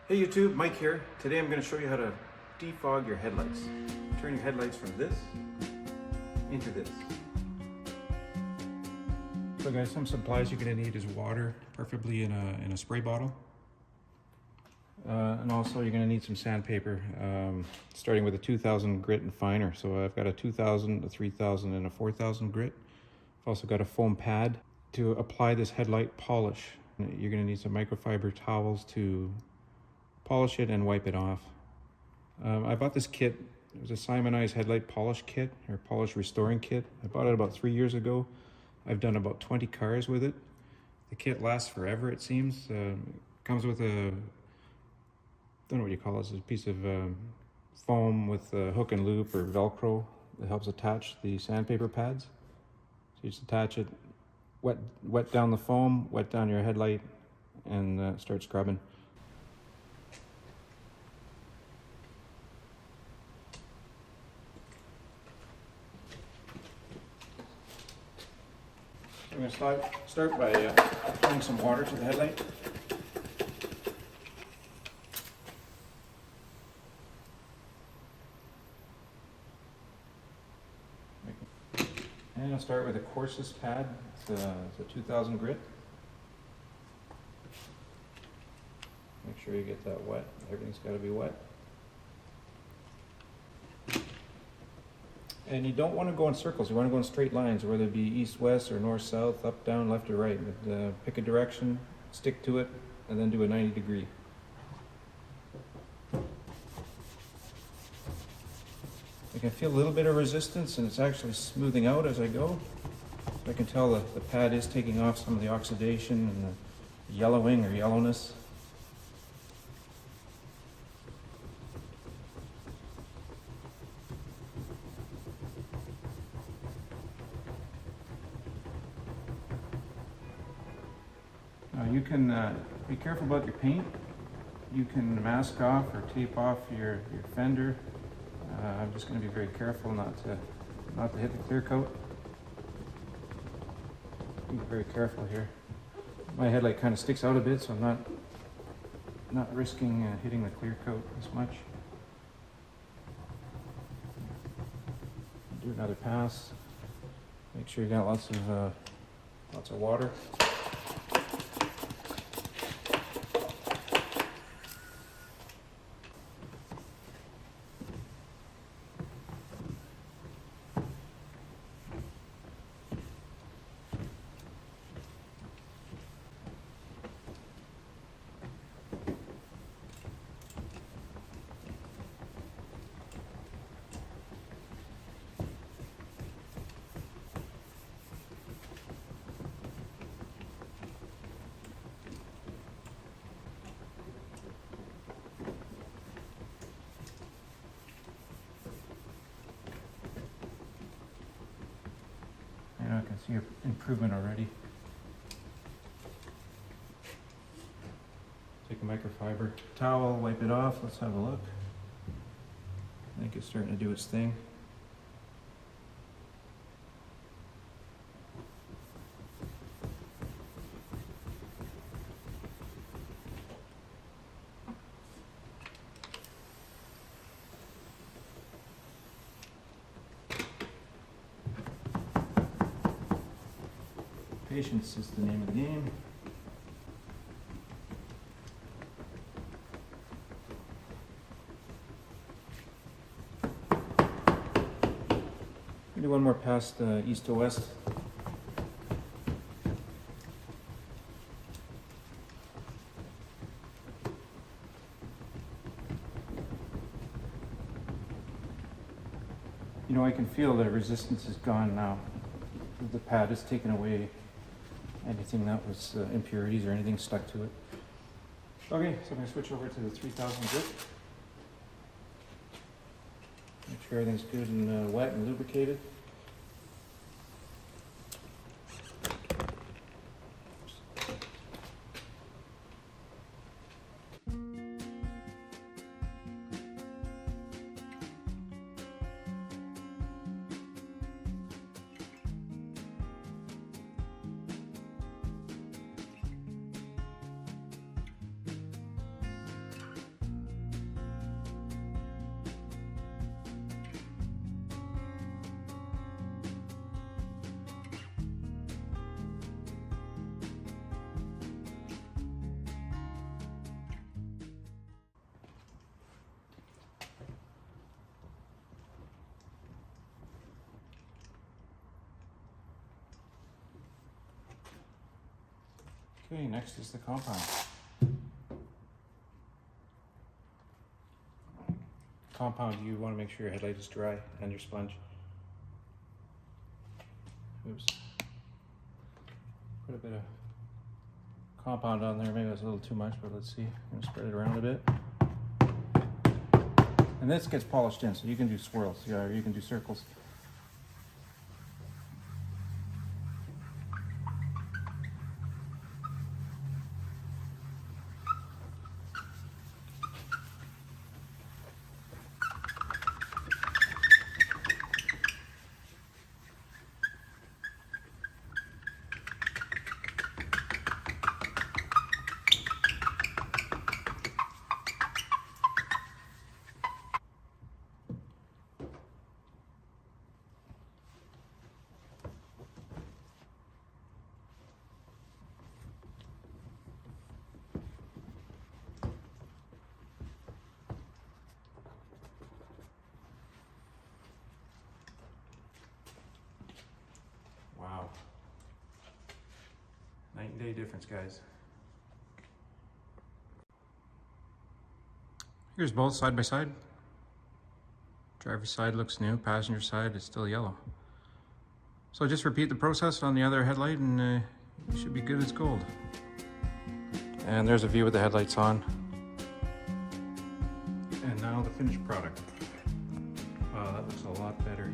Hey YouTube, Mike here. Today I'm going to show you how to defog your headlights. Turn your headlights from this into this. So guys, some supplies you're going to need is water, preferably in a spray bottle. And also you're going to need some sandpaper, starting with a 2000 grit and finer. So I've got a 2000, a 3000 and a 4000 grit. I've also got a foam pad to apply this headlight polish. You're going to need some microfiber towels to polish it and wipe it off. I bought this kit. It was a Simoniz headlight polish kit, or polish restoring kit. I bought it about 3 years ago. I've done about 20 cars with it. The kit lasts forever, it seems. Comes with a, don't know what you call this, a piece of foam with a hook and loop or Velcro that helps attach the sandpaper pads. So you just attach it, wet down the foam, wet down your headlight, and start scrubbing. I'm going to start by applying some water to the headlight. And I'll start with the coarsest pad. It's a 2000 grit. Make sure you get that wet. Everything's got to be wet. And you don't want to go in circles, you want to go in straight lines, whether it be east-west or north-south, up, down, left or right. But, pick a direction, stick to it, and then do a 90 degree. I can feel a little bit of resistance, and it's actually smoothing out as I go. I can tell the pad is taking off some of the oxidation and the yellowing or yellowness. You can be careful about your paint. You can mask off or tape off your fender. I'm just going to be very careful not to hit the clear coat. Be very careful here. My headlight kind of sticks out a bit, so I'm not risking hitting the clear coat as much. Do another pass. Make sure you got lots of water. I can see an improvement already. Take a microfiber towel, wipe it off, let's have a look. I think it's starting to do its thing. Patience is the name of the game. Do one more past east to west. You know, I can feel the resistance is gone now. The pad has taken away anything that was impurities or anything stuck to it. Okay, so I'm going to switch over to the 3000 grit. Make sure everything's good and wet and lubricated. Okay, next is the compound. Compound, you want to make sure your headlight is dry and your sponge. Oops. Put a bit of compound on there. Maybe that's a little too much, but let's see. I'm gonna spread it around a bit. And this gets polished in, so you can do swirls, or you can do circles. Wow. Night and day difference, guys. Here's both side by side. Driver's side looks new, passenger side is still yellow. So just repeat the process on the other headlight and you should be good as gold. And there's a view with the headlights on. And now the finished product. Wow, that looks a lot better.